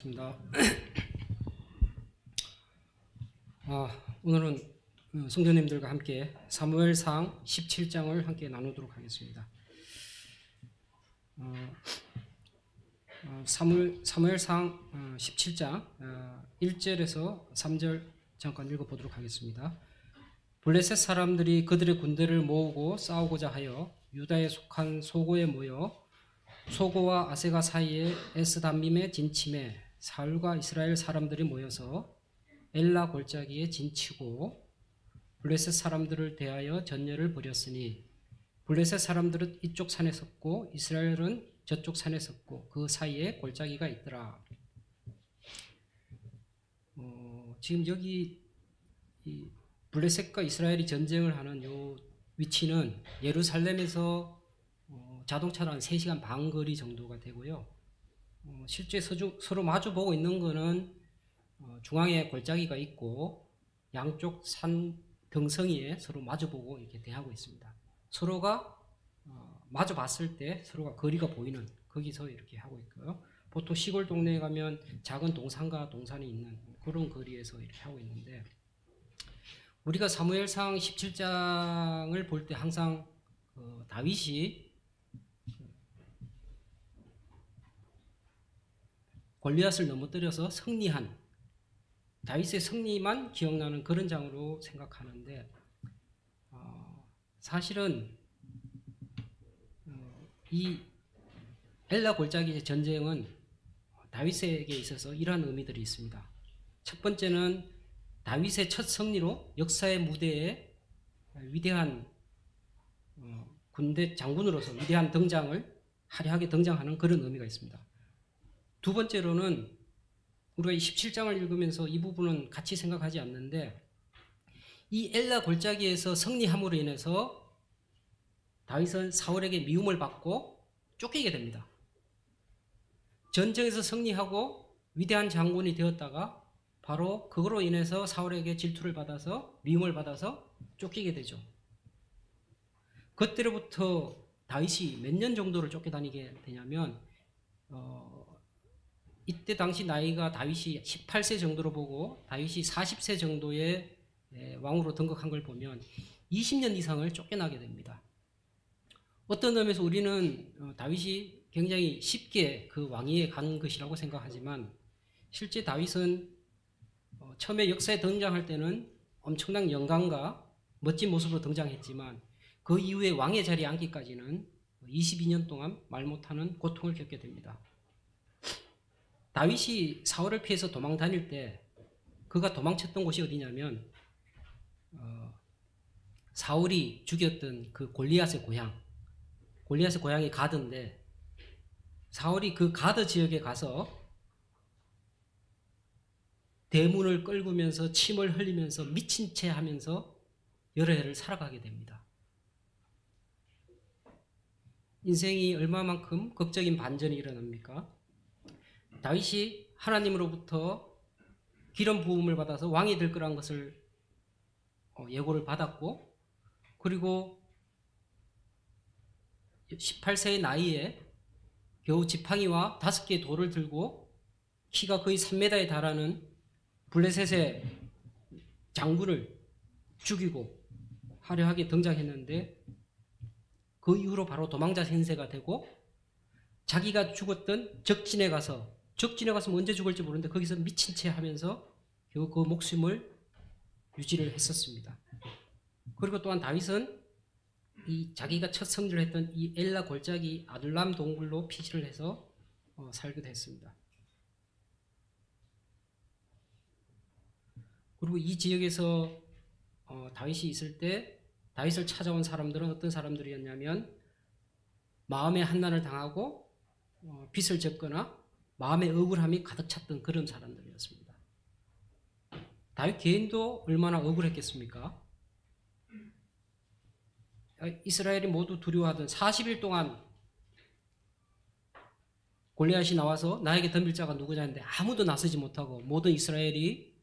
입니다. 오늘은 성도님들과 함께 사무엘상 17장을 함께 나누도록 하겠습니다. 사무엘상 17장 1절에서 3절 잠깐 읽어보도록 하겠습니다. 블레셋 사람들이 그들의 군대를 모으고 싸우고자 하여 유다에 속한 소고에 모여 소고와 아세가 사이에 에스담밈에 진침해 사울과 이스라엘 사람들이 모여서 엘라 골짜기에 진치고 블레셋 사람들을 대하여 전열을 벌였으니 블레셋 사람들은 이쪽 산에 섰고 이스라엘은 저쪽 산에 섰고 그 사이에 골짜기가 있더라. 지금 여기 이 블레셋과 이스라엘이 전쟁을 하는 요 위치는 예루살렘에서 자동차로 한 3시간 반 거리 정도가 되고요. 실제 서로 마주보고 있는 거는 중앙에 골짜기가 있고 양쪽 산 경성이에 서로 마주보고 이렇게 대하고 있습니다. 서로가 마주 봤을 때 서로가 거리가 보이는 거기서 이렇게 하고 있고요. 보통 시골 동네에 가면 작은 동산과 동산이 있는 그런 거리에서 이렇게 하고 있는데, 우리가 사무엘상 17장을 볼 때 항상 다윗이 골리앗을 넘어뜨려서 승리한 다윗의 승리만 기억나는 그런 장으로 생각하는데, 사실은 이 엘라 골짜기 전쟁은 다윗에게 있어서 이러한 의미들이 있습니다. 첫 번째는 다윗의 첫 승리로 역사의 무대에 위대한 군대 장군으로서 위대한 등장을 화려하게 등장하는 그런 의미가 있습니다. 두 번째로는 우리가 이 17장을 읽으면서 이 부분은 같이 생각하지 않는데, 이 엘라 골짜기에서 승리함으로 인해서 다윗은 사울에게 미움을 받고 쫓기게 됩니다. 전쟁에서 승리하고 위대한 장군이 되었다가 바로 그거로 인해서 사울에게 질투를 받아서 미움을 받아서 쫓기게 되죠. 그때로부터 다윗이 몇 년 정도를 쫓겨다니게 되냐면 이때 당시 나이가 다윗이 18세 정도로 보고 다윗이 40세 정도의 왕으로 등극한 걸 보면 20년 이상을 쫓겨나게 됩니다. 어떤 점에서 우리는 다윗이 굉장히 쉽게 그 왕위에 간 것이라고 생각하지만, 실제 다윗은 처음에 역사에 등장할 때는 엄청난 영광과 멋진 모습으로 등장했지만 그 이후에 왕의 자리에 앉기까지는 22년 동안 말 못하는 고통을 겪게 됩니다. 다윗이 사울을 피해서 도망 다닐 때 그가 도망쳤던 곳이 어디냐면 사울이 죽였던 그 골리앗의 고향이 가드인데, 사울이 그 가드 지역에 가서 대문을 끌구면서 침을 흘리면서 미친 채 하면서 여러 해를 살아가게 됩니다. 인생이 얼마만큼 극적인 반전이 일어납니까? 다윗이 하나님으로부터 기름 부음을 받아서 왕이 될 거란 것을 예고를 받았고, 그리고 18세의 나이에 겨우 지팡이와 5개의 돌을 들고 키가 거의 3m에 달하는 블레셋의 장군을 죽이고 화려하게 등장했는데, 그 이후로 바로 도망자 신세가 되고 자기가 죽었던 적진에 가서 언제 죽을지 모르는데 거기서 미친 채 하면서 겨우 그 목숨을 유지를 했었습니다. 그리고 또한 다윗은 이 자기가 첫 승리를 했던 이 엘라 골짜기 아둘람 동굴로 피신을 해서 살기도 했습니다. 그리고 이 지역에서 다윗이 있을 때 다윗을 찾아온 사람들은 어떤 사람들이었냐면, 마음의 한난을 당하고 빚을 졌거나 마음의 억울함이 가득 찼던 그런 사람들이었습니다. 다윗 개인도 얼마나 억울했겠습니까? 이스라엘이 모두 두려워하던 40일 동안 골리앗이 나와서 나에게 덤빌 자가 누구냐 했는데 아무도 나서지 못하고 모든 이스라엘이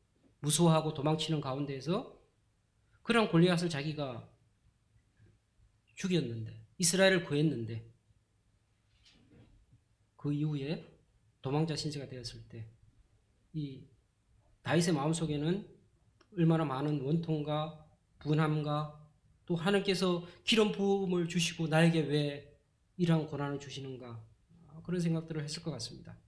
무서워하고 도망치는 가운데에서 그런 골리앗을 자기가 죽였는데, 이스라엘을 구했는데, 그 이후에 도망자 신세가 되었을 때 이 다윗의 마음속에는 얼마나 많은 원통과 분함과 또 하나님께서 기름 부음을 주시고 나에게 왜 이러한 고난을 주시는가, 그런 생각들을 했을 것 같습니다.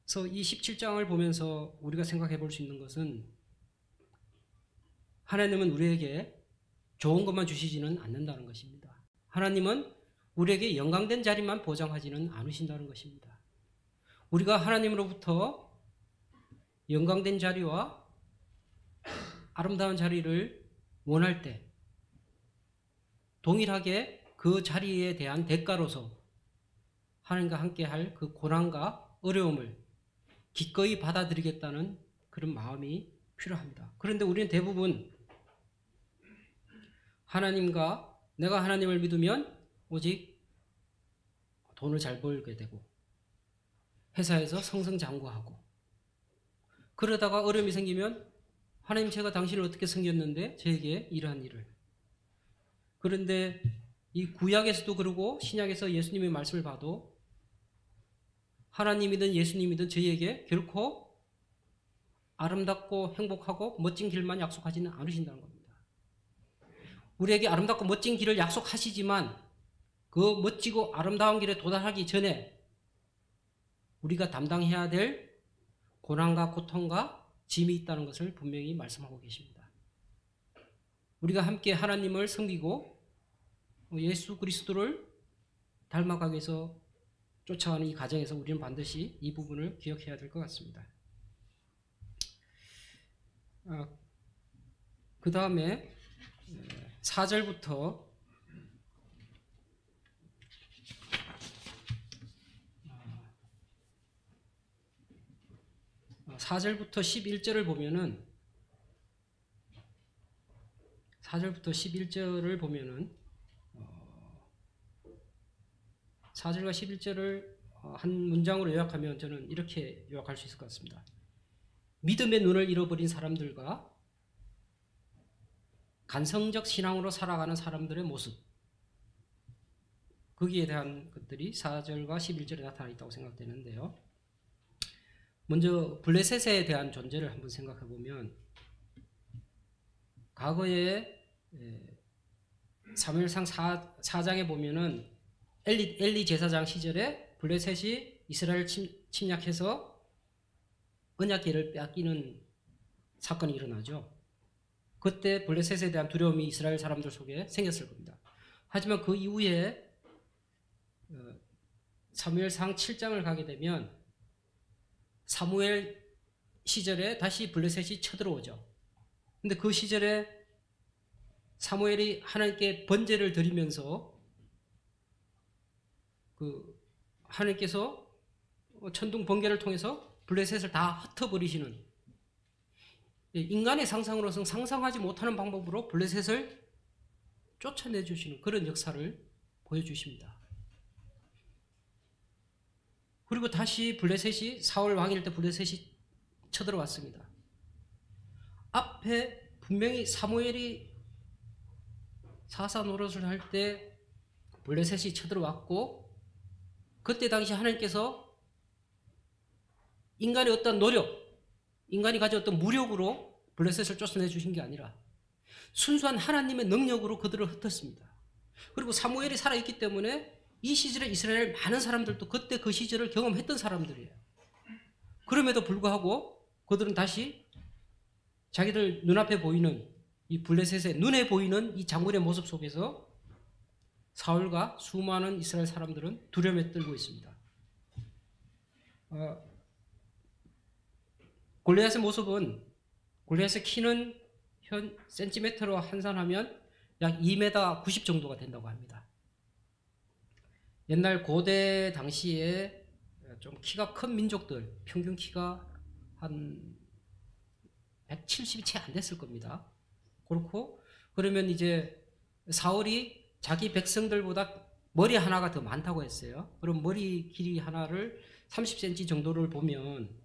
그래서 이 17장을 보면서 우리가 생각해 볼 수 있는 것은 하나님은 우리에게 좋은 것만 주시지는 않는다는 것입니다. 하나님은 우리에게 영광된 자리만 보장하지는 않으신다는 것입니다. 우리가 하나님으로부터 영광된 자리와 아름다운 자리를 원할 때 동일하게 그 자리에 대한 대가로서 하나님과 함께할 그 고난과 어려움을 기꺼이 받아들이겠다는 그런 마음이 필요합니다. 그런데 우리는 대부분 내가 하나님을 믿으면 오직 돈을 잘 벌게 되고 회사에서 승승장구하고, 그러다가 어려움이 생기면 하나님, 제가 당신을 어떻게 섬겼는데 저에게 이러한 일을. 그런데 이 구약에서도 그러고 신약에서 예수님의 말씀을 봐도 하나님이든 예수님이든 저희에게 결코 아름답고 행복하고 멋진 길만 약속하지는 않으신다는 겁니다. 우리에게 아름답고 멋진 길을 약속하시지만 그 멋지고 아름다운 길에 도달하기 전에 우리가 담당해야 될 고난과 고통과 짐이 있다는 것을 분명히 말씀하고 계십니다. 우리가 함께 하나님을 섬기고 예수 그리스도를 닮아가기 위해서 쫓아가는 이 과정에서 우리는 반드시 이 부분을 기억해야 될 것 같습니다. 그 다음에 4절부터 11절을 보면은 4절부터 11절과 11절을 한 문장으로 요약하면 저는 이렇게 요약할 수 있을 것 같습니다. 믿음의 눈을 잃어버린 사람들과 간성적 신앙으로 살아가는 사람들의 모습, 거기에 대한 것들이 4절과 11절에 나타나 있다고 생각되는데요. 먼저 블레셋에 대한 존재를 한번 생각해 보면, 과거에 사무엘상 4장에 보면은 엘리 제사장 시절에 블레셋이 이스라엘 침략해서 언약궤를 빼앗기는 사건이 일어나죠. 그때 블레셋에 대한 두려움이 이스라엘 사람들 속에 생겼을 겁니다. 하지만 그 이후에 사무엘상 7장을 가게 되면 사무엘 시절에 다시 블레셋이 쳐들어오죠. 근데 그 시절에 사무엘이 하나님께 번제를 드리면서 하나님께서 천둥 번개를 통해서 블레셋을 다 흩어버리시는, 인간의 상상으로서는 상상하지 못하는 방법으로 블레셋을 쫓아내주시는 그런 역사를 보여주십니다. 그리고 다시 블레셋이 사울 왕일 때 블레셋이 쳐들어왔습니다. 앞에 분명히 사무엘이 사사 노릇을 할 때 블레셋이 쳐들어왔고, 그때 당시 하나님께서 인간의 어떤 노력, 인간이 가진 어떤 무력으로 블레셋을 쫓아내 주신 게 아니라 순수한 하나님의 능력으로 그들을 흩었습니다. 그리고 사무엘이 살아있기 때문에 이 시절에 이스라엘 많은 사람들도 그때 그 시절을 경험했던 사람들이에요. 그럼에도 불구하고 그들은 다시 자기들 눈앞에 보이는 이 블레셋의 눈에 보이는 이 장군의 모습 속에서 사울과 수많은 이스라엘 사람들은 두려움에 떨고 있습니다. 골리앗의 모습은, 골리앗의 키는 현 센티미터로 환산하면 약 2m 90 정도가 된다고 합니다. 옛날 고대 당시에 좀 키가 큰 민족들 평균 키가 한 170이 채 안 됐을 겁니다. 그렇고 그러면 이제 사울이 자기 백성들보다 머리 하나가 더 많다고 했어요. 그럼 머리 길이 하나를 30cm 정도를 보면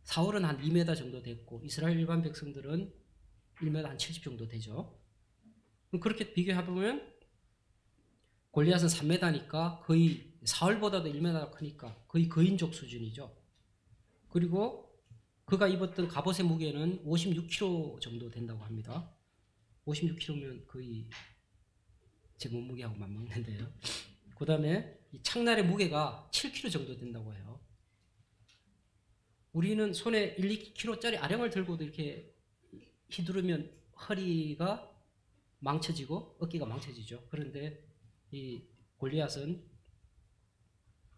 사울은 한 2m 정도 됐고 이스라엘 일반 백성들은 1m 한 70 정도 되죠. 그렇게 비교해보면 골리앗은 3m니까 거의 사울보다도 1m 크니까 거의 거인족 수준이죠. 그리고 그가 입었던 갑옷의 무게는 56kg 정도 된다고 합니다. 56kg면 거의 제 몸무게하고 맞먹는데요. 그 다음에 이 창날의 무게가 7kg 정도 된다고 해요. 우리는 손에 1, 2kg짜리 아령을 들고도 이렇게 휘두르면 허리가 망쳐지고 어깨가 망쳐지죠. 그런데 이 골리앗은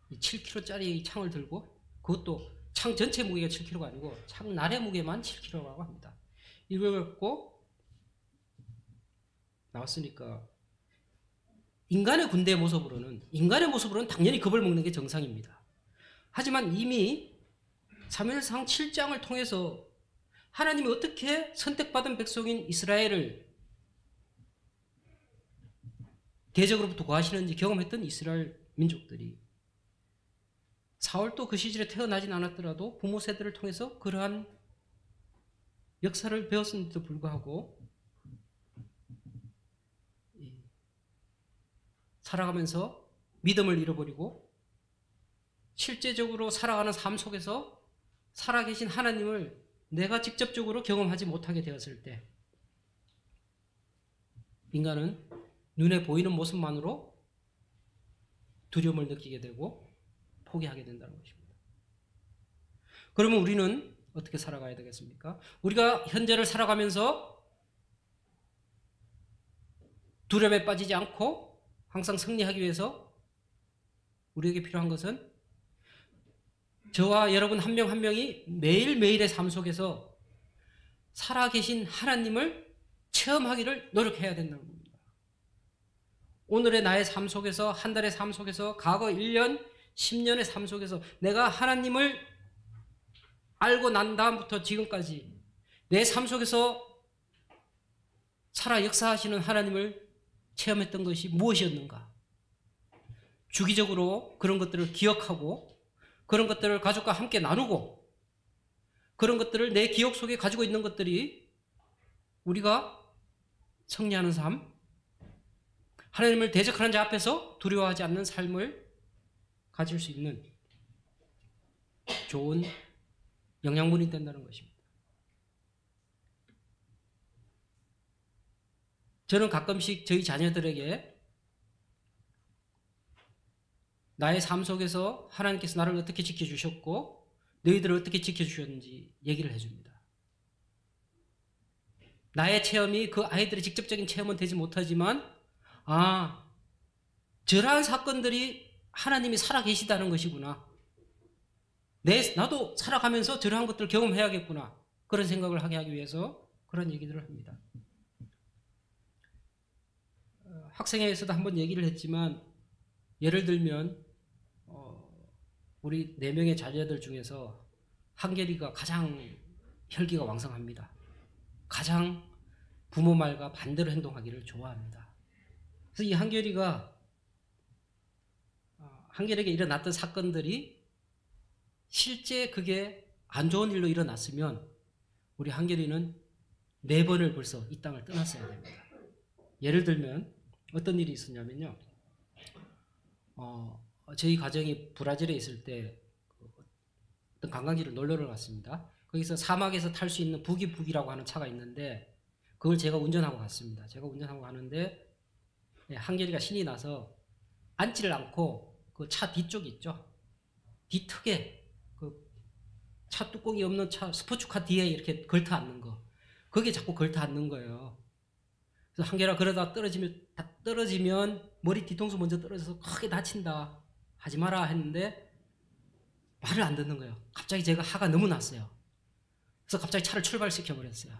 이 7kg짜리 창을 들고, 그것도 창 전체 무게가 7kg가 아니고 창날의 무게만 7kg라고 합니다. 이걸 갖고 나왔으니까 인간의 모습으로는 당연히 겁을 먹는 게 정상입니다. 하지만 이미 사무엘상 7장을 통해서 하나님이 어떻게 선택받은 백성인 이스라엘을 대적으로부터 구하시는지 경험했던 이스라엘 민족들이, 사울도 그 시절에 태어나진 않았더라도 부모 세대를 통해서 그러한 역사를 배웠음에도 불구하고 살아가면서 믿음을 잃어버리고 실제적으로 살아가는 삶 속에서 살아계신 하나님을 내가 직접적으로 경험하지 못하게 되었을 때 인간은 눈에 보이는 모습만으로 두려움을 느끼게 되고 포기하게 된다는 것입니다. 그러면 우리는 어떻게 살아가야 되겠습니까? 우리가 현재를 살아가면서 두려움에 빠지지 않고 항상 승리하기 위해서 우리에게 필요한 것은 저와 여러분 한 명 한 명이 매일매일의 삶 속에서 살아계신 하나님을 체험하기를 노력해야 된다는 겁니다. 오늘의 나의 삶 속에서, 한 달의 삶 속에서, 과거 1년, 10년의 삶 속에서 내가 하나님을 알고 난 다음부터 지금까지 내 삶 속에서 살아 역사하시는 하나님을 체험했던 것이 무엇이었는가? 주기적으로 그런 것들을 기억하고 그런 것들을 가족과 함께 나누고 그런 것들을 내 기억 속에 가지고 있는 것들이 우리가 승리하는 삶, 하나님을 대적하는 자 앞에서 두려워하지 않는 삶을 가질 수 있는 좋은 영양분이 된다는 것입니다. 저는 가끔씩 저희 자녀들에게 나의 삶 속에서 하나님께서 나를 어떻게 지켜주셨고 너희들을 어떻게 지켜주셨는지 얘기를 해줍니다. 나의 체험이 그 아이들의 직접적인 체험은 되지 못하지만 저러한 사건들이 하나님이 살아계시다는 것이구나. 나도 살아가면서 저러한 것들을 경험해야겠구나. 그런 생각을 하게 하기 위해서 그런 얘기들을 합니다. 학생회에서도 한번 얘기를 했지만 예를 들면 우리 4명의 자녀들 중에서 한결이가 가장 혈기가 왕성합니다. 가장 부모 말과 반대로 행동하기를 좋아합니다. 그래서 이 한결에게 일어났던 사건들이 실제 그게 안 좋은 일로 일어났으면 우리 한결이는 4번을 벌써 이 땅을 떠났어야 됩니다. 예를 들면 어떤 일이 있었냐면요. 저희 가정이 브라질에 있을 때 어떤 관광지를 놀러를 갔습니다. 거기서 사막에서 탈 수 있는 부기부기라고 하는 차가 있는데 그걸 제가 운전하고 갔습니다. 제가 운전하고 가는데 한결이가 신이 나서 앉지를 않고 그 차 뒤쪽 있죠. 뒤턱에 그 차 뚜껑이 없는 차 스포츠카 뒤에 이렇게 걸터 앉는 거. 거기에 자꾸 걸터 앉는 거예요. 그래서 한결아 그러다 떨어지면 머리 뒤통수 먼저 떨어져서 크게 다친다. 하지 마라 했는데 말을 안 듣는 거예요. 갑자기 제가 화가 너무 났어요. 그래서 갑자기 차를 출발시켜 버렸어요.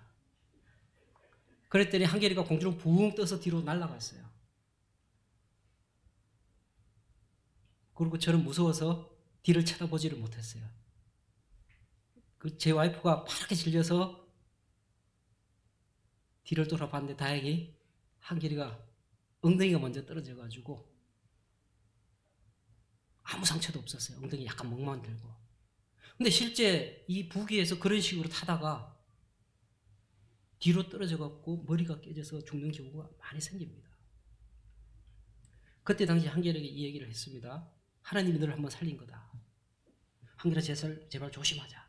그랬더니 한결이가 공중으로 붕 떠서 뒤로 날아갔어요. 그리고 저는 무서워서 뒤를 쳐다보지를 못했어요. 제 와이프가 파랗게 질려서 뒤를 돌아봤는데 다행히 한결이가 엉덩이가 먼저 떨어져가지고 아무 상처도 없었어요. 엉덩이 약간 멍만 들고. 근데 실제 이 부기에서 그런 식으로 타다가 뒤로 떨어져갖고 머리가 깨져서 죽는 경우가 많이 생깁니다. 그때 당시 한결에게 이 얘기를 했습니다. 하나님이 너를 한번 살린 거다. 한결아 제발 조심하자.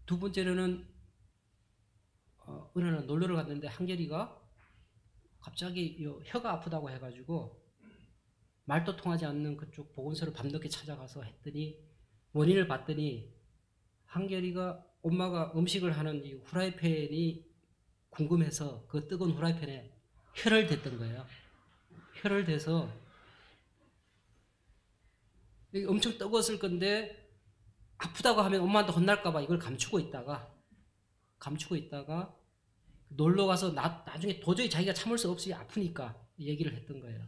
두 번째로는 어느 날 놀러를 갔는데 한결이가 갑자기 혀가 아프다고 해가지고 말도 통하지 않는 그쪽 보건소를 밤늦게 찾아가서 했더니 원인을 봤더니 한결이가 엄마가 음식을 하는 이 후라이팬이 궁금해서 그 뜨거운 후라이팬에 혀를 댔던 거예요. 혀를 대서 엄청 뜨거웠을 건데 아프다고 하면 엄마한테 혼날까봐 이걸 감추고 있다가 놀러 가서 나중에 도저히 자기가 참을 수 없이 아프니까 얘기를 했던 거예요.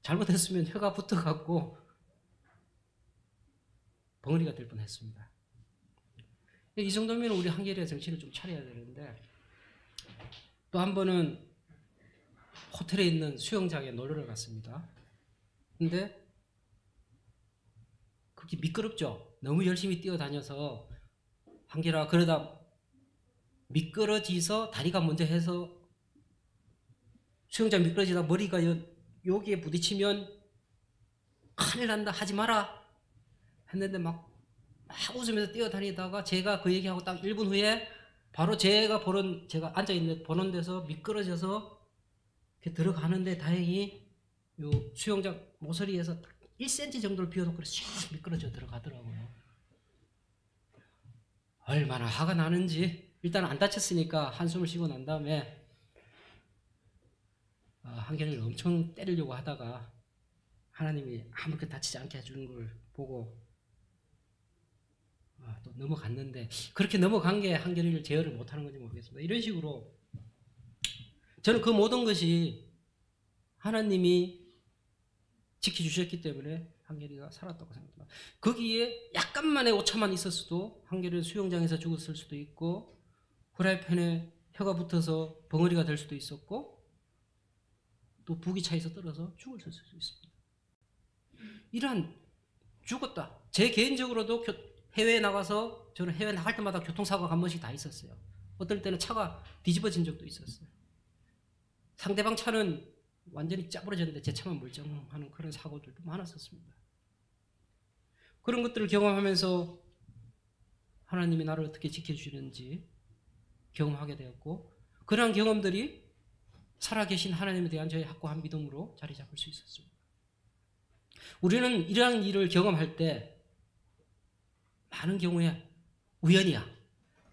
잘못했으면 혀가 붙어갖고 벙어리가 될 뻔했습니다. 이 정도면 우리 한결이가 정신을 좀 차려야 되는데, 또 한 번은 호텔에 있는 수영장에 놀러를 갔습니다. 근데 그게 미끄럽죠. 너무 열심히 뛰어다녀서 한결아 그러다 미끄러지서 다리가 먼저 해서 수영장 미끄러지다 머리가 여기에 부딪히면 큰일 난다 하지 마라 했는데 막 웃으면서 뛰어다니다가 제가 그 얘기하고 딱 1분 후에 바로 제가 앉아있는 보는 데서 미끄러져서 이렇게 들어가는데 다행히 요 수영장 모서리에서 1cm 정도를 비워놓고 샥 미끄러져 들어가더라고요. 얼마나 화가 나는지 일단 안 다쳤으니까 한숨을 쉬고 난 다음에 한결이를 엄청 때리려고 하다가 하나님이 아무렇게 다치지 않게 해주는 걸 보고 또 넘어갔는데, 그렇게 넘어간 게 한결이를 제어를 못하는 건지 모르겠습니다. 이런 식으로 저는 그 모든 것이 하나님이 지켜주셨기 때문에 한결이가 살았다고 생각합니다. 거기에 약간만의 오차만 있었어도 한결이는 수영장에서 죽었을 수도 있고 후라이팬에 혀가 붙어서 벙어리가 될 수도 있었고 또 북이 차에서 떨어져 죽을 수도 있습니다. 이러한 죽었다. 제 개인적으로도 해외에 나가서 저는 해외 나갈 때마다 교통사고가 한 번씩 다 있었어요. 어떨 때는 차가 뒤집어진 적도 있었어요. 상대방 차는 완전히 짜부러졌는데 제 차만 멀쩡하는 그런 사고들도 많았었습니다. 그런 것들을 경험하면서 하나님이 나를 어떻게 지켜주시는지 경험하게 되었고, 그러한 경험들이 살아계신 하나님에 대한 저의 확고한 믿음으로 자리 잡을 수 있었습니다. 우리는 이러한 일을 경험할 때 많은 경우에 우연이야.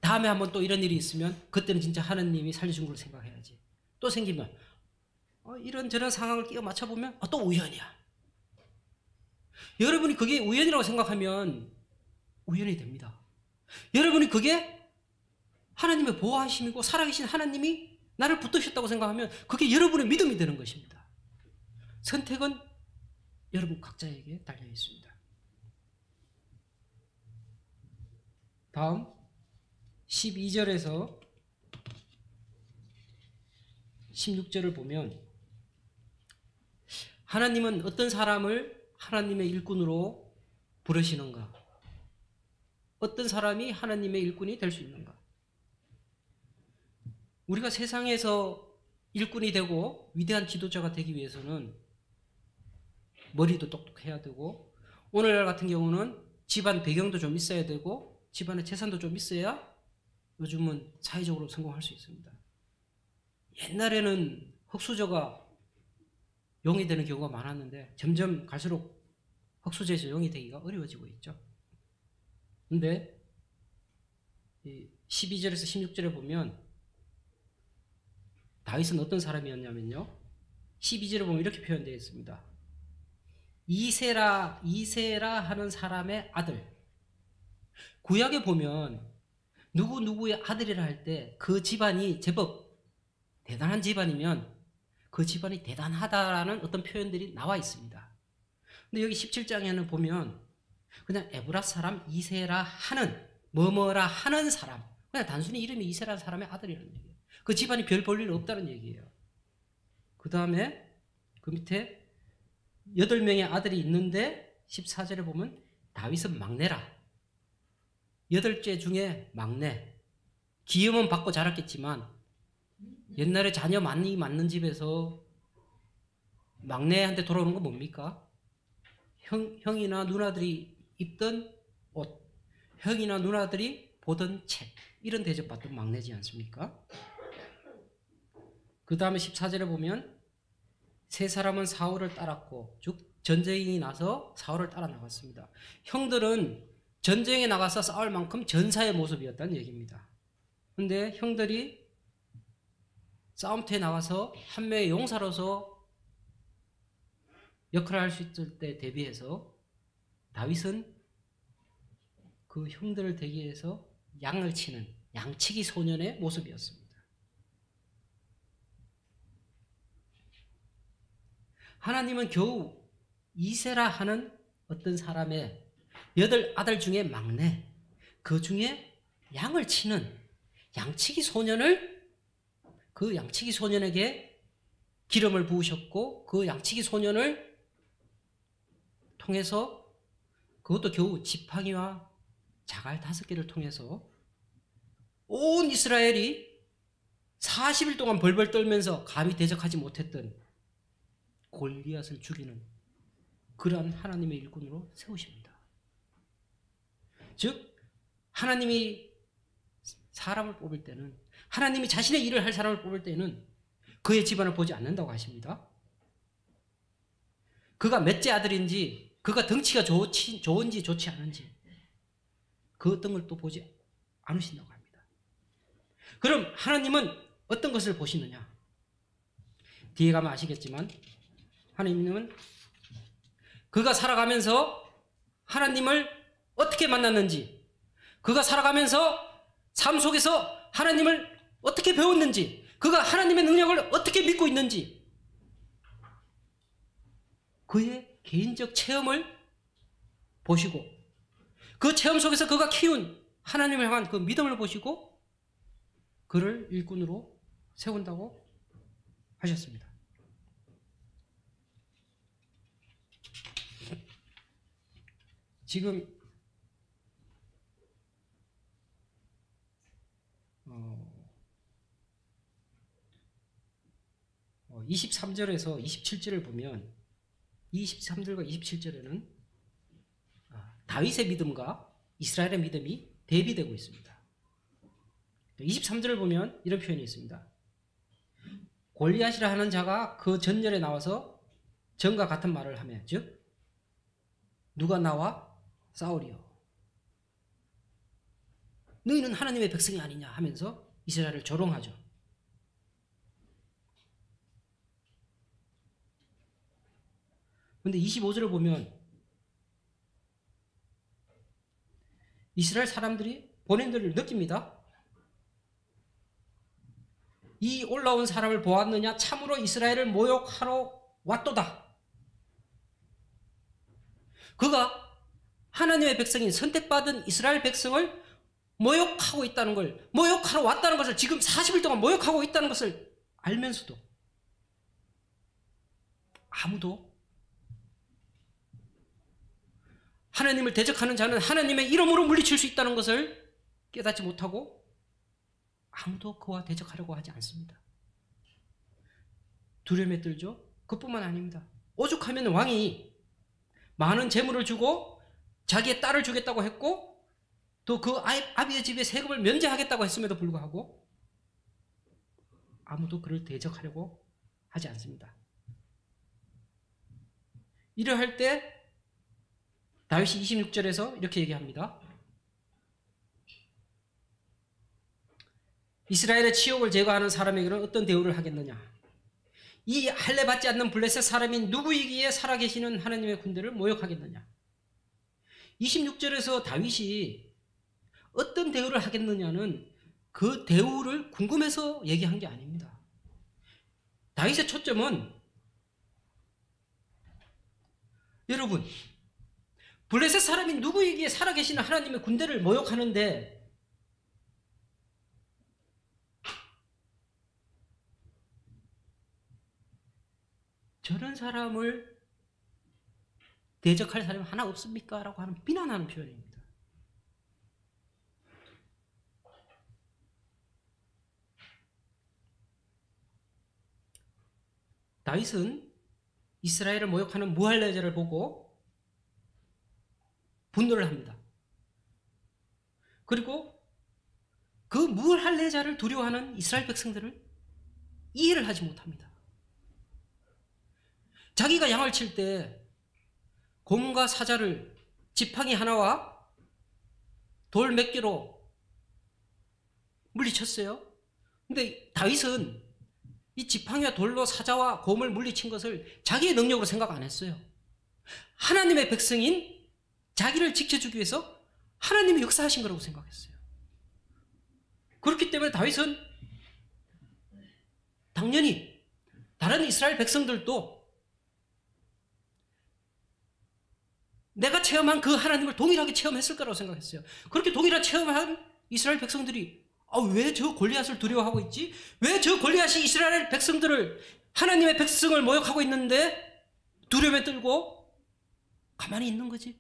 다음에 한번 또 이런 일이 있으면 그때는 진짜 하나님이 살려준 걸 생각해야지. 또 생기면 이런저런 상황을 끼워 맞춰보면 또 우연이야. 여러분이 그게 우연이라고 생각하면 우연이 됩니다. 여러분이 그게 하나님의 보호하심이고 살아계신 하나님이 나를 붙드셨다고 생각하면 그게 여러분의 믿음이 되는 것입니다. 선택은 여러분 각자에게 달려 있습니다. 다음 12절에서 16절을 보면 하나님은 어떤 사람을 하나님의 일꾼으로 부르시는가? 어떤 사람이 하나님의 일꾼이 될 수 있는가? 우리가 세상에서 일꾼이 되고 위대한 지도자가 되기 위해서는 머리도 똑똑해야 되고 오늘날 같은 경우는 집안 배경도 좀 있어야 되고 집안의 재산도 좀 있어야 요즘은 사회적으로 성공할 수 있습니다. 옛날에는 흙수저가 용이 되는 경우가 많았는데 점점 갈수록 흙수저에서 용이 되기가 어려워지고 있죠. 근데 12절에서 16절에 보면 다윗은 어떤 사람이었냐면요. 12절에 보면 이렇게 표현되어 있습니다. 이세라 하는 사람의 아들. 구약에 보면 누구의 아들이라 할 때 그 집안이 제법 대단한 집안이면 그 집안이 대단하다라는 어떤 표현들이 나와 있습니다. 근데 여기 17장에는 보면 그냥 에브라 사람 이세라 하는 뭐뭐라 하는 사람, 그냥 단순히 이름이 이세라 사람의 아들이라는 얘기예요. 그 집안이 별 볼 일 없다는 얘기예요. 그 다음에 그 밑에 8명의 아들이 있는데 14절에 보면 다윗은 막내라. 8째 중에 막내. 기음은 받고 자랐겠지만 옛날에 자녀 많이 낳는 집에서 막내한테 돌아오는 건 뭡니까? 형이나 누나들이 입던 옷, 형이나 누나들이 보던 책, 이런 대접받던 막내지 않습니까? 그 다음에 14절에 보면 세 사람은 사울을 따랐고, 즉 전쟁이 나서 사울을 따라 나갔습니다. 형들은 전쟁에 나가서 싸울 만큼 전사의 모습이었다는 얘기입니다. 근데 형들이 싸움터에 나가서 한 명의 용사로서 역할을 할 수 있을 때 대비해서 다윗은 그 형들을 대기해서 양을 치는 양치기 소년의 모습이었습니다. 하나님은 겨우 이세라 하는 어떤 사람의 8아들 중에 막내, 그 중에 양을 치는 양치기 소년을, 그 양치기 소년에게 기름을 부으셨고, 그 양치기 소년을 통해서, 그것도 겨우 지팡이와 자갈 5개를 통해서 온 이스라엘이 40일 동안 벌벌 떨면서 감히 대적하지 못했던 골리앗을 죽이는 그러한 하나님의 일꾼으로 세우십니다. 즉 하나님이 사람을 뽑을 때는, 하나님이 자신의 일을 할 사람을 뽑을 때는 그의 집안을 보지 않는다고 하십니다. 그가 몇째 아들인지, 그가 덩치가 좋은지 좋지 않은지, 그 어떤 걸 또 보지 않으신다고 합니다. 그럼 하나님은 어떤 것을 보시느냐? 뒤에 가면 아시겠지만 하나님은 그가 살아가면서 하나님을 어떻게 만났는지, 그가 살아가면서 삶 속에서 하나님을 어떻게 배웠는지, 그가 하나님의 능력을 어떻게 믿고 있는지, 그의 개인적 체험을 보시고, 그 체험 속에서 그가 키운 하나님을 향한 그 믿음을 보시고 그를 일꾼으로 세운다고 하셨습니다. 지금 23절에서 27절을 보면, 23절과 27절에는 다윗의 믿음과 이스라엘의 믿음이 대비되고 있습니다. 23절을 보면 이런 표현이 있습니다. 골리앗이라 하는 자가 그 전열에 나와서 전과 같은 말을 하며, 즉 누가 나와 싸우리요, 너희는 하나님의 백성이 아니냐 하면서 이스라엘을 조롱하죠. 그런데 25절을 보면 이스라엘 사람들이 본인들을 느낍니다. 이 올라온 사람을 보았느냐? 참으로 이스라엘을 모욕하러 왔도다. 그가 하나님의 백성인 선택받은 이스라엘 백성을 모욕하고 있다는 걸, 모욕하러 왔다는 것을, 지금 40일 동안 모욕하고 있다는 것을 알면서도 아무도 하나님을 대적하는 자는 하나님의 이름으로 물리칠 수 있다는 것을 깨닫지 못하고 아무도 그와 대적하려고 하지 않습니다. 두려움에 떨죠. 그뿐만 아닙니다. 오죽하면 왕이 많은 재물을 주고 자기의 딸을 주겠다고 했고, 또 그 아비의 집에 세금을 면제하겠다고 했음에도 불구하고 아무도 그를 대적하려고 하지 않습니다. 이러할 때 다윗이 26절에서 이렇게 얘기합니다. 이스라엘의 치욕을 제거하는 사람에게는 어떤 대우를 하겠느냐? 이 할례 받지 않는 블레셋 사람이 누구이기에 살아계시는 하나님의 군대를 모욕하겠느냐? 26절에서 다윗이 어떤 대우를 하겠느냐는 그 대우를 궁금해서 얘기한 게 아닙니다. 다윗의 초점은, 여러분, 블레셋 사람이 누구이기에 살아계시는 하나님의 군대를 모욕하는데 저런 사람을 대적할 사람이 하나 없습니까? 라고 하는 비난하는 표현입니다. 다윗은 이스라엘을 모욕하는 무할레자를 보고 분노를 합니다. 그리고 그 뭘 할래 자를 두려워하는 이스라엘 백성들을 이해를 하지 못합니다. 자기가 양을 칠 때 곰과 사자를 지팡이 하나와 돌 몇 개로 물리쳤어요. 근데 다윗은 이 지팡이와 돌로 사자와 곰을 물리친 것을 자기의 능력으로 생각 안 했어요. 하나님의 백성인 자기를 지켜주기 위해서 하나님이 역사하신 거라고 생각했어요. 그렇기 때문에 다윗은 당연히 다른 이스라엘 백성들도 내가 체험한 그 하나님을 동일하게 체험했을 거라고 생각했어요. 그렇게 동일한 체험한 이스라엘 백성들이 왜 저 골리앗을 두려워하고 있지? 왜 저 골리앗이 이스라엘 백성들을, 하나님의 백성을 모욕하고 있는데 두려움에 떨고 가만히 있는 거지?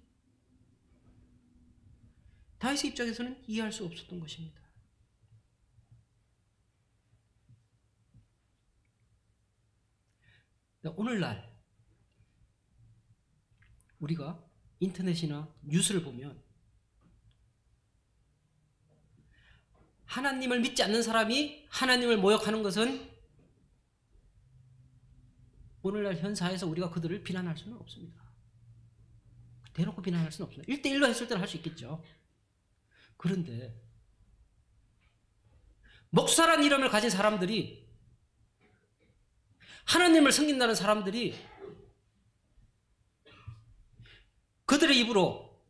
다윗의 입장에서는 이해할 수 없었던 것입니다. 오늘날 우리가 인터넷이나 뉴스를 보면 하나님을 믿지 않는 사람이 하나님을 모욕하는 것은 오늘날 현 사회에서 우리가 그들을 비난할 수는 없습니다. 대놓고 비난할 수는 없습니다. 1대1로 했을 때는 할 수 있겠죠. 그런데 목사란 이름을 가진 사람들이, 하나님을 섬긴다는 사람들이 그들의 입으로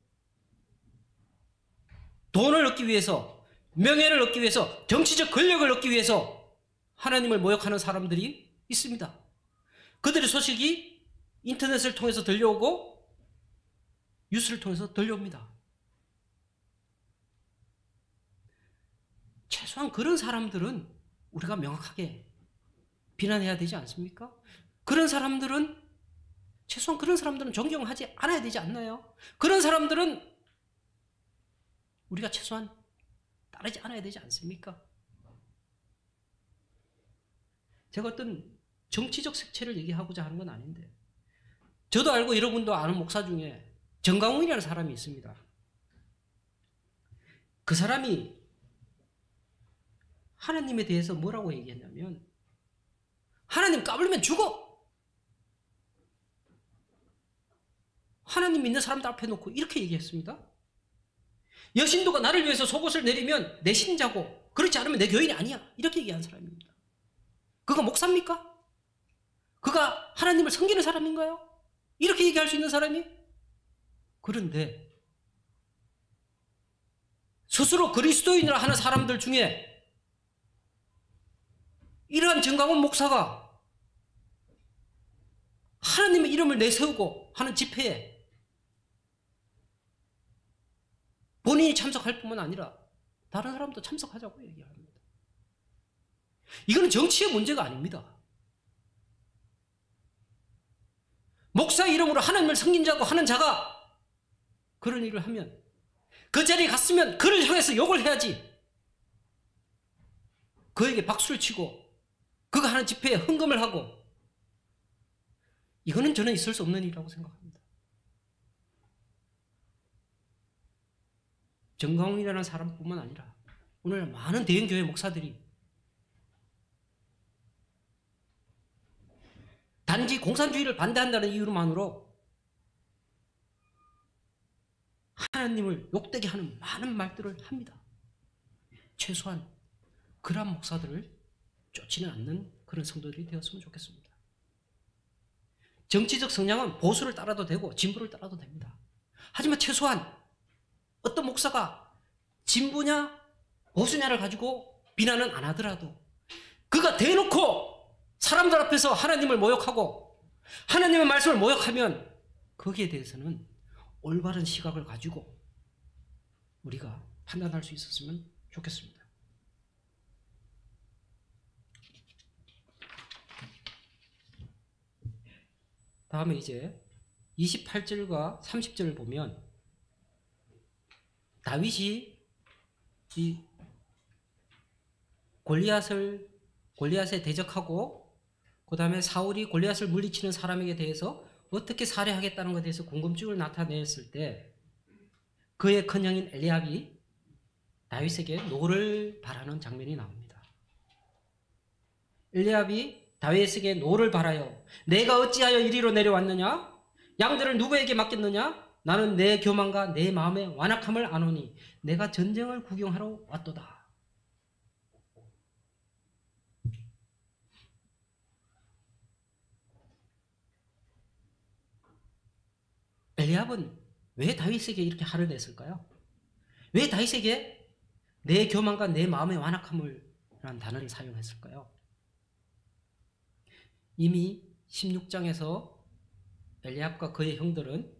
돈을 얻기 위해서, 명예를 얻기 위해서, 정치적 권력을 얻기 위해서 하나님을 모욕하는 사람들이 있습니다. 그들의 소식이 인터넷을 통해서 들려오고 뉴스를 통해서 들려옵니다. 최소한 그런 사람들은 우리가 명확하게 비난해야 되지 않습니까? 최소한 그런 사람들은 존경하지 않아야 되지 않나요? 그런 사람들은 우리가 최소한 따르지 않아야 되지 않습니까? 제가 어떤 정치적 색채를 얘기하고자 하는 건 아닌데, 저도 알고 여러분도 아는 목사 중에 정강훈이라는 사람이 있습니다. 그 사람이 하나님에 대해서 뭐라고 얘기했냐면, 하나님 까불면 죽어! 하나님 믿는 사람들 앞에 놓고 이렇게 얘기했습니다. 여신도가 나를 위해서 속옷을 내리면 내 신자고, 그렇지 않으면 내 교인이 아니야. 이렇게 얘기한 사람입니다. 그가 목사입니까? 그가 하나님을 섬기는 사람인가요? 이렇게 얘기할 수 있는 사람이? 그런데 스스로 그리스도인이라 하는 사람들 중에 이러한 정강훈 목사가 하나님의 이름을 내세우고 하는 집회에 본인이 참석할 뿐만 아니라 다른 사람도 참석하자고 얘기합니다. 이거는 정치의 문제가 아닙니다. 목사 이름으로 하나님을 섬긴다고 하는 자가 그런 일을 하면, 그 자리에 갔으면 그를 향해서 욕을 해야지, 그에게 박수를 치고 그가 하는 집회에 헌금을 하고, 이거는 저는 있을 수 없는 일이라고 생각합니다. 정강훈이라는 사람뿐만 아니라 오늘 많은 대형교회 목사들이 단지 공산주의를 반대한다는 이유만으로 하나님을 욕되게 하는 많은 말들을 합니다. 최소한 그러한 목사들을 쫓지는 않는 그런 성도들이 되었으면 좋겠습니다. 정치적 성향은 보수를 따라도 되고 진보를 따라도 됩니다. 하지만 최소한 어떤 목사가 진보냐 보수냐를 가지고 비난은 안 하더라도 그가 대놓고 사람들 앞에서 하나님을 모욕하고 하나님의 말씀을 모욕하면 거기에 대해서는 올바른 시각을 가지고 우리가 판단할 수 있었으면 좋겠습니다. 다음에 이제 28절과 30절을 보면 다윗이 이 골리앗에 대적하고 그 다음에 사울이 골리앗을 물리치는 사람에게 대해서 어떻게 살해하겠다는 것에 대해서 궁금증을 나타냈을 때 그의 큰형인 엘리압이 다윗에게 노를 바라는 장면이 나옵니다. 엘리압이 다윗에게 노를 바라요. 내가 어찌하여 이리로 내려왔느냐? 양들을 누구에게 맡겼느냐? 나는 내 교만과 내 마음의 완악함을 아노니 내가 전쟁을 구경하러 왔도다. 엘리압은 왜 다윗에게 이렇게 화를 냈을까요? 왜 다윗에게 내 교만과 내 마음의 완악함을 라는 단어를 사용했을까요? 이미 16장에서 엘리압과 그의 형들은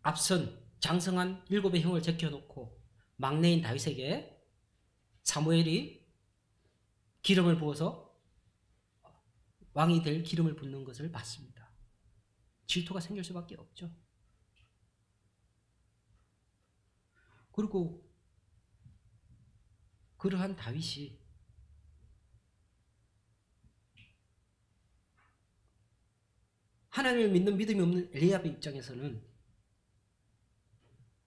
앞선 장성한 7의 형을 제껴놓고 막내인 다윗에게 사무엘이 기름을 부어서 왕이 될 기름을 붓는 것을 봤습니다. 질투가 생길 수밖에 없죠. 그리고 그러한 다윗이 하나님을 믿는 믿음이 없는 엘리압의 입장에서는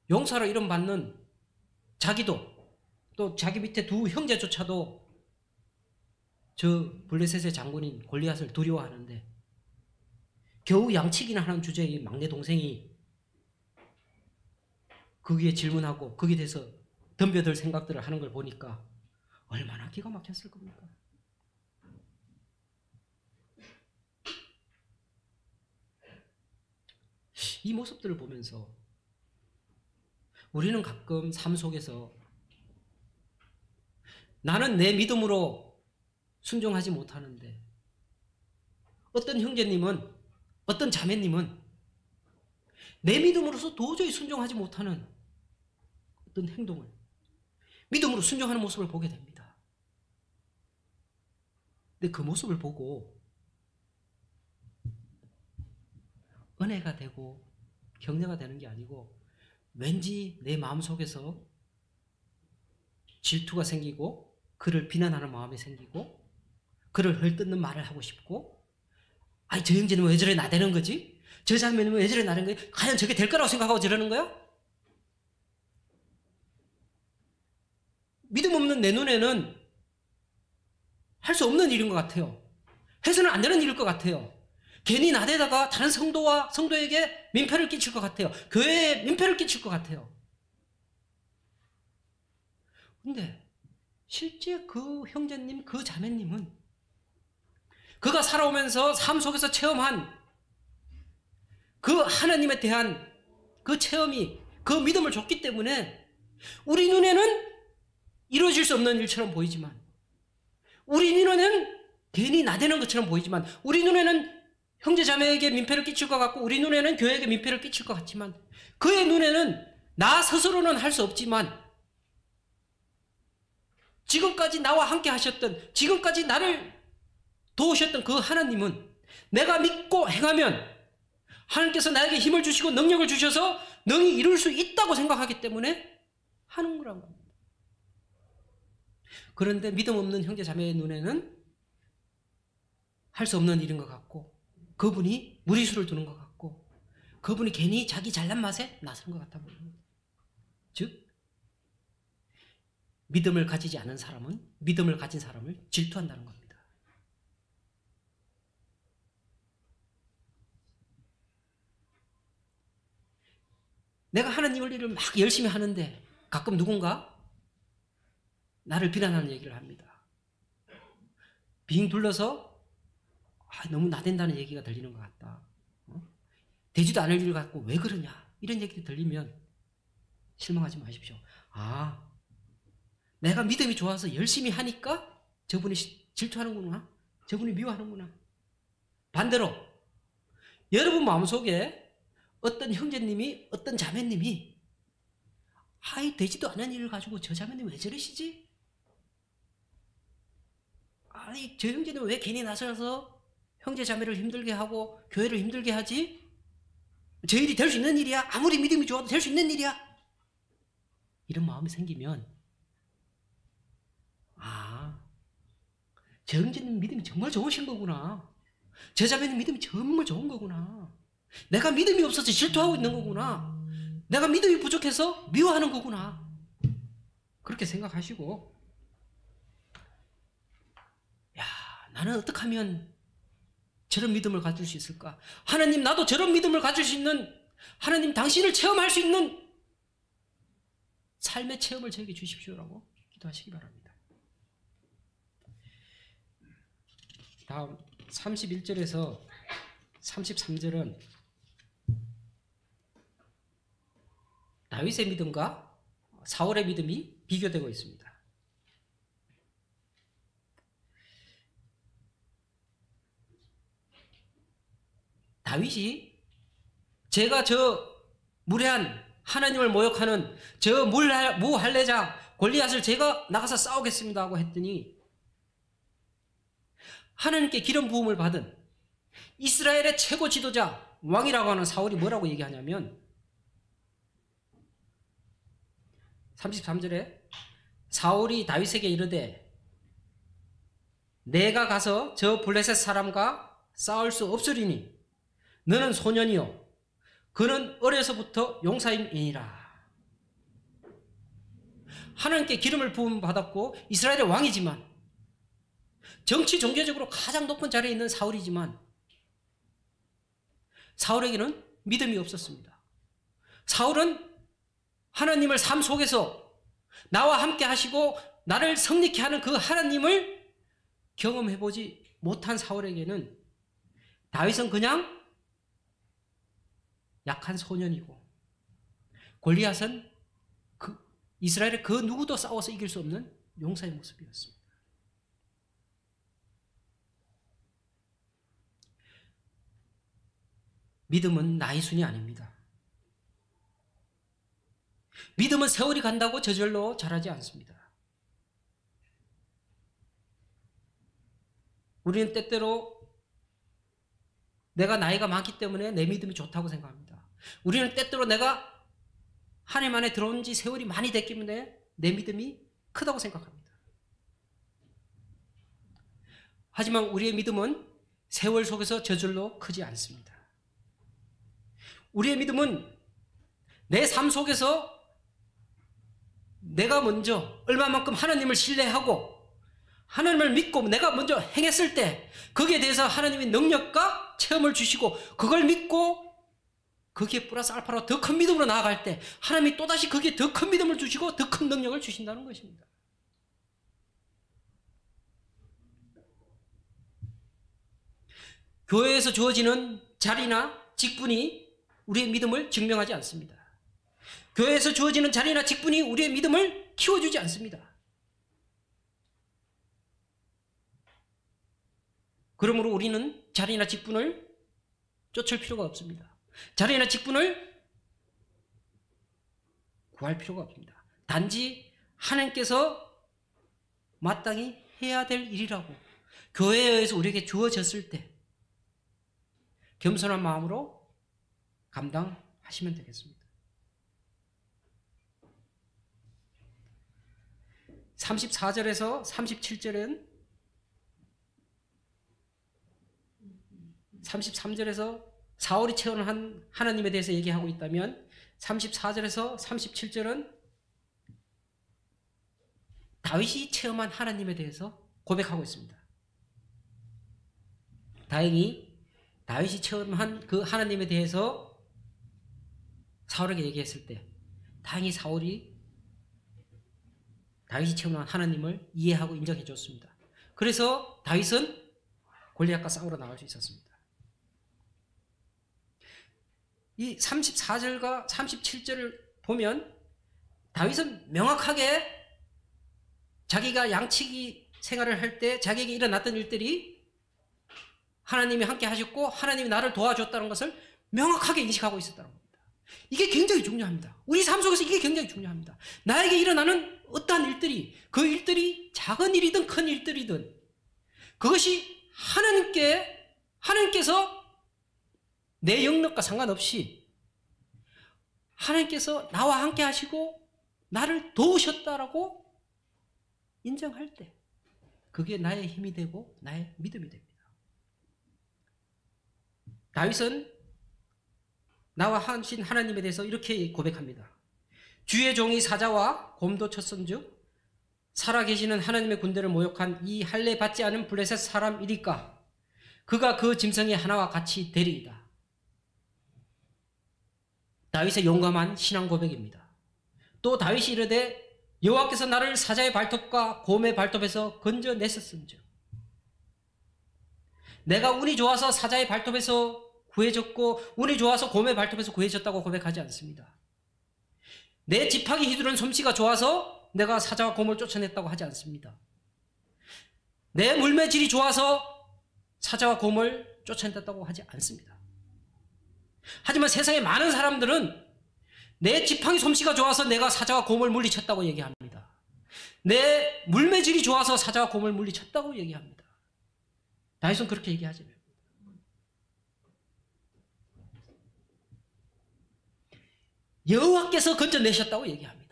용사로 이름받는 자기도 또 자기 밑에 두 형제조차도 저 블레셋의 장군인 골리앗을 두려워하는데 겨우 양치기나 하는 주제의 막내 동생이 거기에 질문하고 거기에 대해서 덤벼들 생각들을 하는 걸 보니까 얼마나 기가 막혔을 겁니까? 이 모습들을 보면서 우리는 가끔 삶 속에서 나는 내 믿음으로 순종하지 못하는데 어떤 형제님은 어떤 자매님은 내 믿음으로서 도저히 순종하지 못하는 어떤 행동을 믿음으로 순종하는 모습을 보게 됩니다. 근데 그 모습을 보고 은혜가 되고 격려가 되는 게 아니고 왠지 내 마음속에서 질투가 생기고 그를 비난하는 마음이 생기고 그를 헐뜯는 말을 하고 싶고 아니 저 형제는 왜 저래 나대는 거지? 저 자매는 왜 저래 나대는 거지? 과연 저게 될 거라고 생각하고 저러는 거야? 믿음 없는 내 눈에는 할 수 없는 일인 것 같아요. 해서는 안 되는 일일 것 같아요. 괜히 나대다가 다른 성도와 성도에게 민폐를 끼칠 것 같아요. 교회에 민폐를 끼칠 것 같아요. 근데 실제 그 형제님, 그 자매님은 그가 살아오면서 삶 속에서 체험한 그 하나님에 대한 그 체험이 그 믿음을 줬기 때문에 우리 눈에는 이루어질 수 없는 일처럼 보이지만 우리 눈에는 괜히 나대는 것처럼 보이지만 우리 눈에는 형제 자매에게 민폐를 끼칠 것 같고 우리 눈에는 교회에게 민폐를 끼칠 것 같지만 그의 눈에는 나 스스로는 할 수 없지만 지금까지 나와 함께 하셨던 지금까지 나를 도우셨던 그 하나님은 내가 믿고 행하면 하나님께서 나에게 힘을 주시고 능력을 주셔서 능히 이룰 수 있다고 생각하기 때문에 하는 거란 겁니다. 그런데 믿음 없는 형제 자매의 눈에는 할 수 없는 일인 것 같고 그분이 무리수를 두는 것 같고 그분이 괜히 자기 잘난 맛에 나선 것 같아 보입니다. 즉 믿음을 가지지 않은 사람은 믿음을 가진 사람을 질투한다는 겁니다. 내가 하나님의 일을 막 열심히 하는데 가끔 누군가 나를 비난하는 얘기를 합니다. 빙 둘러서 너무 나댄다는 얘기가 들리는 것 같다. 되지도 않을 일 갖고 왜 그러냐 이런 얘기가 들리면 실망하지 마십시오. 내가 믿음이 좋아서 열심히 하니까 저분이 질투하는구나. 저분이 미워하는구나. 반대로 여러분 마음속에 어떤 형제님이 어떤 자매님이 되지도 않은 일을 가지고 저 자매님 왜 저러시지? 저 형제는 왜 괜히 나서서 형제 자매를 힘들게 하고 교회를 힘들게 하지? 저 일이 될 수 있는 일이야? 아무리 믿음이 좋아도 될 수 있는 일이야? 이런 마음이 생기면 저 형제는 믿음이 정말 좋으신 거구나. 저 자매는 믿음이 정말 좋은 거구나. 내가 믿음이 없어서 질투하고 있는 거구나. 내가 믿음이 부족해서 미워하는 거구나. 그렇게 생각하시고, 야, 나는 어떻게 하면 저런 믿음을 가질 수 있을까? 하나님, 나도 저런 믿음을 가질 수 있는, 하나님 당신을 체험할 수 있는 삶의 체험을 저에게 주십시오라고 기도하시기 바랍니다. 다음 31절에서 33절은 다윗의 믿음과 사울의 믿음이 비교되고 있습니다. 다윗이 제가 저 무례한 하나님을 모욕하는 저 무할례장 골리앗을 제가 나가서 싸우겠습니다 하고 했더니 하나님께 기름 부음을 받은 이스라엘의 최고 지도자 왕이라고 하는 사울이 뭐라고 얘기하냐면 33절에 사울이 다윗에게 이르되 내가 가서 저 블레셋 사람과 싸울 수 없으리니 너는 소년이요 그는 어려서부터 용사임이니라. 하나님께 기름을 부음 받았고 이스라엘의 왕이지만 정치 종교적으로 가장 높은 자리에 있는 사울이지만 사울에게는 믿음이 없었습니다. 사울은 하나님을 삶 속에서 나와 함께 하시고 나를 성립케 하는 그 하나님을 경험해보지 못한 사울에게는 다윗은 그냥 약한 소년이고 골리앗은 이스라엘의 그 누구도 싸워서 이길 수 없는 용사의 모습이었습니다. 믿음은 나이 순이 아닙니다. 믿음은 세월이 간다고 저절로 자라지 않습니다. 우리는 때때로 내가 나이가 많기 때문에 내 믿음이 좋다고 생각합니다. 우리는 때때로 내가 하나님 안에 들어온 지 세월이 많이 됐기 때문에 내 믿음이 크다고 생각합니다. 하지만 우리의 믿음은 세월 속에서 저절로 크지 않습니다. 우리의 믿음은 내 삶 속에서 내가 먼저 얼마만큼 하나님을 신뢰하고 하나님을 믿고 내가 먼저 행했을 때 거기에 대해서 하나님의 능력과 체험을 주시고 그걸 믿고 거기에 플러스 알파로 더 큰 믿음으로 나아갈 때 하나님이 또다시 거기에 더 큰 믿음을 주시고 더 큰 능력을 주신다는 것입니다. 교회에서 주어지는 자리나 직분이 우리의 믿음을 증명하지 않습니다. 교회에서 주어지는 자리나 직분이 우리의 믿음을 키워주지 않습니다. 그러므로 우리는 자리나 직분을 쫓을 필요가 없습니다. 자리나 직분을 구할 필요가 없습니다. 단지 하나님께서 마땅히 해야 될 일이라고 교회에 의해서 우리에게 주어졌을 때 겸손한 마음으로 감당하시면 되겠습니다. 34절에서 37절은 33절에서 사울이 체험한 하나님에 대해서 얘기하고 있다면 34절에서 37절은 다윗이 체험한 하나님에 대해서 고백하고 있습니다. 다행히 다윗이 체험한 그 하나님에 대해서 사울에게 얘기했을 때 다행히 사울이 다윗이 체험한 하나님을 이해하고 인정해 줬습니다. 그래서 다윗은 골리앗과 싸우러 나갈 수 있었습니다. 이 34절과 37절을 보면 다윗은 명확하게 자기가 양치기 생활을 할 때 자기에게 일어났던 일들이 하나님이 함께 하셨고 하나님이 나를 도와줬다는 것을 명확하게 인식하고 있었다는 겁니다. 이게 굉장히 중요합니다. 우리 삶 속에서 이게 굉장히 중요합니다. 나에게 일어나는 어떠한 일들이 그 일들이 작은 일이든 큰 일들이든 그것이 하나님께서 내 영역과 상관없이 하나님께서 나와 함께 하시고 나를 도우셨다라고 인정할 때 그게 나의 힘이 되고 나의 믿음이 됩니다. 다윗은 나와 하신 하나님에 대해서 이렇게 고백합니다. 주의 종이 사자와 곰도 쳤은즉 살아계시는 하나님의 군대를 모욕한 이 할례 받지 않은 블레셋 사람이리까 그가 그 짐승의 하나와 같이 되리이다. 다윗의 용감한 신앙 고백입니다. 또 다윗이 이르되 여호와께서 나를 사자의 발톱과 곰의 발톱에서 건져내셨은즉 내가 운이 좋아서 사자의 발톱에서 구해졌고 운이 좋아서 곰의 발톱에서 구해졌다고 고백하지 않습니다. 내 지팡이 휘두른 솜씨가 좋아서 내가 사자와 곰을 쫓아냈다고 하지 않습니다. 내 물매질이 좋아서 사자와 곰을 쫓아냈다고 하지 않습니다. 하지만 세상에 많은 사람들은 내 지팡이 솜씨가 좋아서 내가 사자와 곰을 물리쳤다고 얘기합니다. 내 물매질이 좋아서 사자와 곰을 물리쳤다고 얘기합니다. 다윗은 그렇게 얘기하지 않습니다. 여호와께서 건져내셨다고 얘기합니다.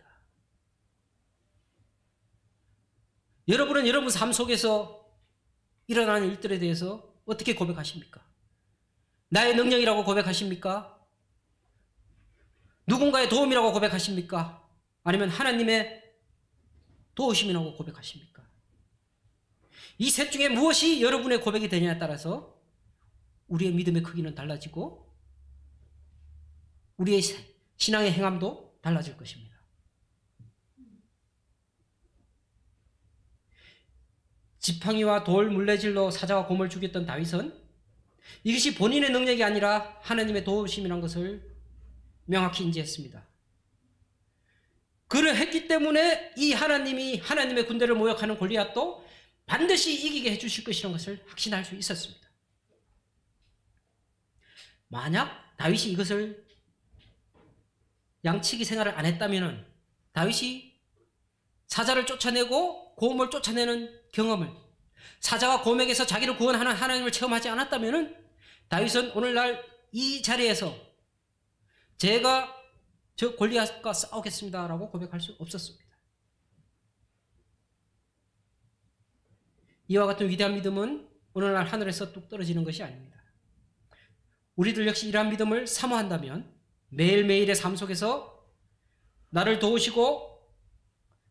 여러분은 여러분 삶 속에서 일어나는 일들에 대해서 어떻게 고백하십니까? 나의 능력이라고 고백하십니까? 누군가의 도움이라고 고백하십니까? 아니면 하나님의 도우심이라고 고백하십니까? 이 셋 중에 무엇이 여러분의 고백이 되냐에 따라서 우리의 믿음의 크기는 달라지고 우리의 신앙의 행함도 달라질 것입니다. 지팡이와 돌 물레질로 사자와 곰을 죽였던 다윗은 이것이 본인의 능력이 아니라 하나님의 도우심이라는 것을 명확히 인지했습니다. 그를 했기 때문에 이 하나님이 하나님의 군대를 모욕하는 골리앗도 반드시 이기게 해주실 것이라는 것을 확신할 수 있었습니다. 만약 다윗이 이것을 양치기 생활을 안 했다면 다윗이 사자를 쫓아내고 곰을 쫓아내는 경험을 사자와 곰에게서 자기를 구원하는 하나님을 체험하지 않았다면 다윗은 오늘날 이 자리에서 제가 저 골리앗과 싸우겠습니다라고 고백할 수 없었습니다. 이와 같은 위대한 믿음은 오늘날 하늘에서 뚝 떨어지는 것이 아닙니다. 우리들 역시 이러한 믿음을 사모한다면 매일매일의 삶 속에서 나를 도우시고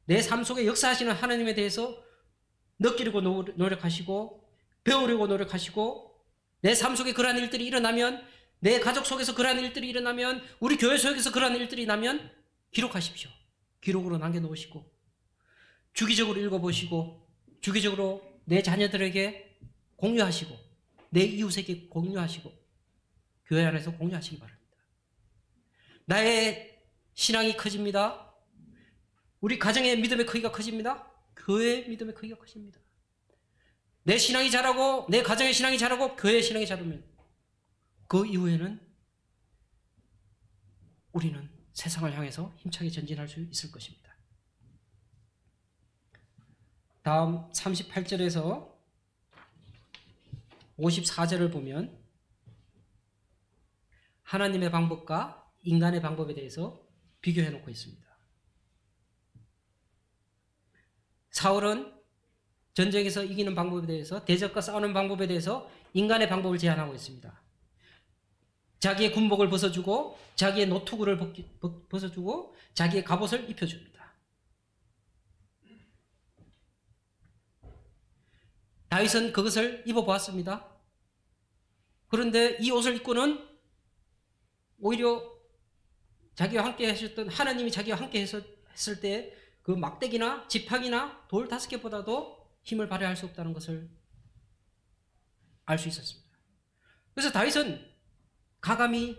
내 삶 속에 역사하시는 하나님에 대해서 느끼려고 노력하시고 배우려고 노력하시고 내 삶 속에 그러한 일들이 일어나면 내 가족 속에서 그러한 일들이 일어나면 우리 교회 속에서 그러한 일들이 나면 기록하십시오. 기록으로 남겨놓으시고 주기적으로 읽어보시고 주기적으로 내 자녀들에게 공유하시고 내 이웃에게 공유하시고 교회 안에서 공유하시기 바랍니다. 나의 신앙이 커집니다. 우리 가정의 믿음의 크기가 커집니다. 교회의 믿음의 크기가 커집니다. 내 신앙이 자라고 내 가정의 신앙이 자라고 교회의 신앙이 자라면 그 이후에는 우리는 세상을 향해서 힘차게 전진할 수 있을 것입니다. 다음 38절에서 54절을 보면 하나님의 방법과 인간의 방법에 대해서 비교해 놓고 있습니다. 사울은 전쟁에서 이기는 방법에 대해서 대적과 싸우는 방법에 대해서 인간의 방법을 제안하고 있습니다. 자기의 군복을 벗어주고 자기의 노투구를 벗어주고 자기의 갑옷을 입혀줍니다. 다윗은 그것을 입어보았습니다. 그런데 이 옷을 입고는 오히려 자기와 함께 하셨던 하나님이 자기와 함께 했을 때 그 막대기나 지팡이나 돌 5개보다도 힘을 발휘할 수 없다는 것을 알 수 있었습니다. 그래서 다윗은 가감히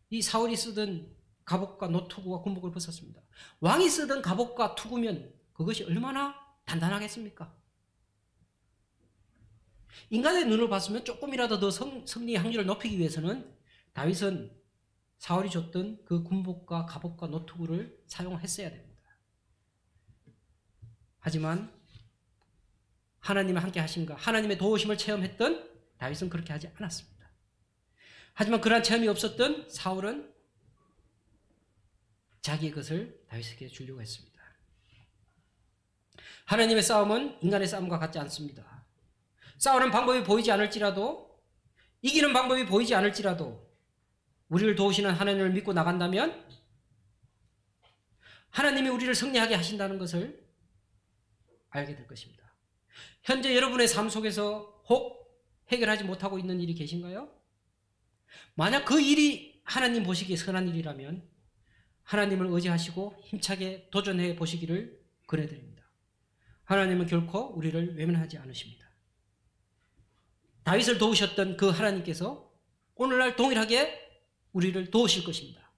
이 사울이 쓰던 갑옷과 노투구와 군복을 벗었습니다. 왕이 쓰던 갑옷과 투구면 그것이 얼마나 단단하겠습니까? 인간의 눈으로 봤으면 조금이라도 더 승리의 확률을 높이기 위해서는 다윗은 사울이 줬던 그 군복과 갑옷과 노투구를 사용했어야 됩니다. 하지만 하나님과 함께 하신가 하나님의 도우심을 체험했던 다윗은 그렇게 하지 않았습니다. 하지만 그러한 체험이 없었던 사울은 자기의 것을 다윗에게 주려고 했습니다. 하나님의 싸움은 인간의 싸움과 같지 않습니다. 싸우는 방법이 보이지 않을지라도 이기는 방법이 보이지 않을지라도 우리를 도우시는 하나님을 믿고 나간다면 하나님이 우리를 승리하게 하신다는 것을 알게 될 것입니다. 현재 여러분의 삶 속에서 혹 해결하지 못하고 있는 일이 계신가요? 만약 그 일이 하나님 보시기에 선한 일이라면 하나님을 의지하시고 힘차게 도전해 보시기를 권해드립니다. 하나님은 결코 우리를 외면하지 않으십니다. 다윗을 도우셨던 그 하나님께서 오늘날 동일하게 우리를 도우실 것입니다.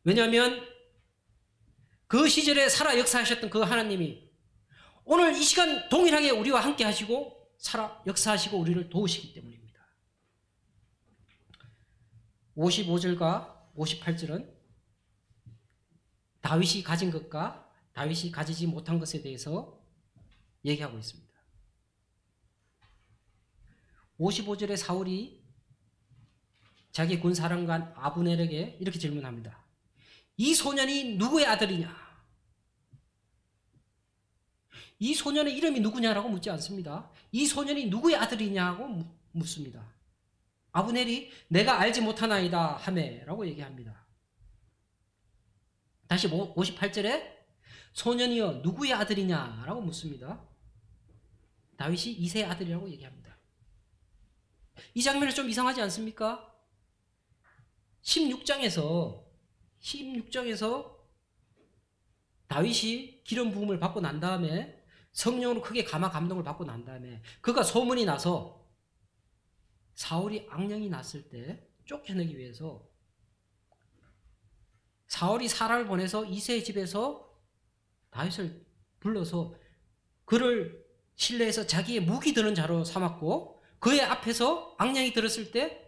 왜냐하면 그 시절에 살아 역사하셨던 그 하나님이 오늘 이 시간 동일하게 우리와 함께 하시고 살아 역사하시고 우리를 도우시기 때문입니다. 55절과 58절은 다윗이 가진 것과 다윗이 가지지 못한 것에 대해서 얘기하고 있습니다. 55절에 사울이 자기 군사령관 아브넬에게 이렇게 질문합니다. 이 소년이 누구의 아들이냐? 이 소년의 이름이 누구냐라고 묻지 않습니다. 이 소년이 누구의 아들이냐고 묻습니다. 아브넬이 내가 알지 못하나이다 하매라고 얘기합니다. 다시 58절에 소년이여 누구의 아들이냐라고 묻습니다. 다윗이 이새의 아들이라고 얘기합니다. 이 장면이 좀 이상하지 않습니까? 16장에서 다윗이 기름 부음을 받고 난 다음에 성령으로 크게 감화 감동을 받고 난 다음에 그가 소문이 나서 사울이 악령이 났을 때 쫓겨내기 위해서 사울이 사람을 보내서 이새의 집에서 다윗을 불러서 그를 신뢰해서 자기의 무기 드는 자로 삼았고 그의 앞에서 악령이 들었을 때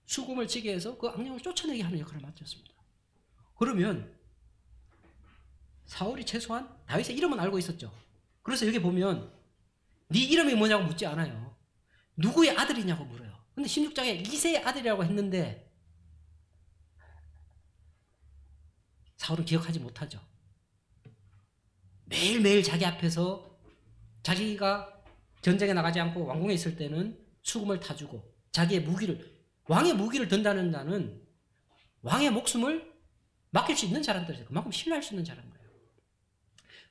수금을 치게 해서 그 악령을 쫓아내게 하는 역할을 맡았습니다. 그러면 사울이 최소한 다윗의 이름은 알고 있었죠. 그래서 여기 보면 네 이름이 뭐냐고 묻지 않아요. 누구의 아들이냐고 물어요. 근데 16장에 이새의 아들이라고 했는데 사울은 기억하지 못하죠. 매일매일 자기 앞에서 자기가 전쟁에 나가지 않고 왕궁에 있을 때는 수금을 타주고 자기의 무기를 왕의 무기를 든다는 자는 왕의 목숨을 맡길 수 있는 자란들이죠. 그만큼 신뢰할 수 있는 자란 거예요.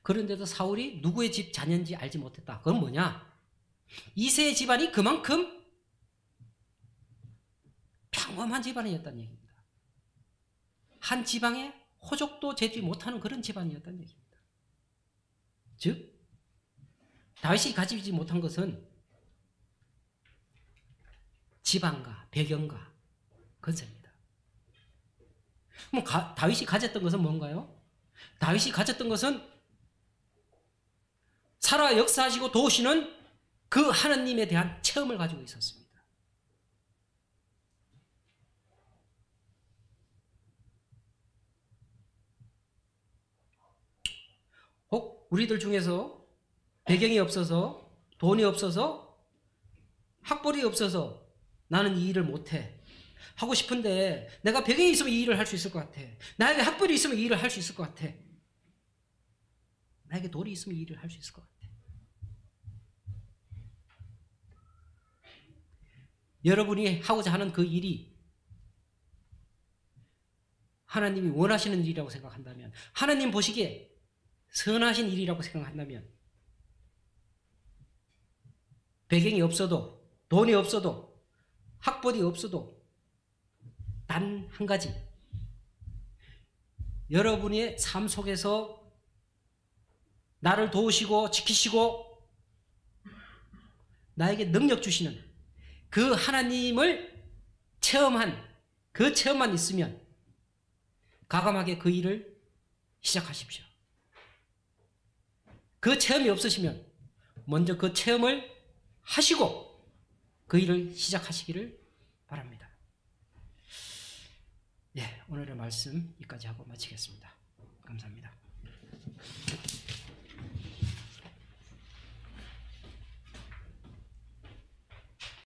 그런데도 사울이 누구의 집 자녀인지 알지 못했다. 그건 뭐냐? 이새의 집안이 그만큼 평범한 집안이었다는 얘기입니다. 한 지방에 호족도 재지 못하는 그런 집안이었다는 얘기입니다. 즉 다윗이 가지지 못한 것은 지방과 배경과 건설입니다. 그럼 다윗이 가졌던 것은 뭔가요? 다윗이 가졌던 것은 살아 역사하시고 도우시는 그 하나님에 대한 체험을 가지고 있었습니다. 혹 우리들 중에서 배경이 없어서 돈이 없어서 학벌이 없어서 나는 이 일을 못해. 하고 싶은데 내가 배경이 있으면 이 일을 할 수 있을 것 같아. 나에게 학벌이 있으면 이 일을 할 수 있을 것 같아. 나에게 돈이 있으면 이 일을 할 수 있을 것 같아. 여러분이 하고자 하는 그 일이 하나님이 원하시는 일이라고 생각한다면, 하나님 보시기에 선하신 일이라고 생각한다면, 배경이 없어도, 돈이 없어도, 학벌이 없어도 단 한 가지, 여러분의 삶 속에서 나를 도우시고 지키시고 나에게 능력 주시는 그 하나님을 체험한 그 체험만 있으면 과감하게 그 일을 시작하십시오. 그 체험이 없으시면 먼저 그 체험을 하시고 그 일을 시작하시기를 바랍니다. 오늘의 말씀 여기까지 하고 마치겠습니다. 감사합니다.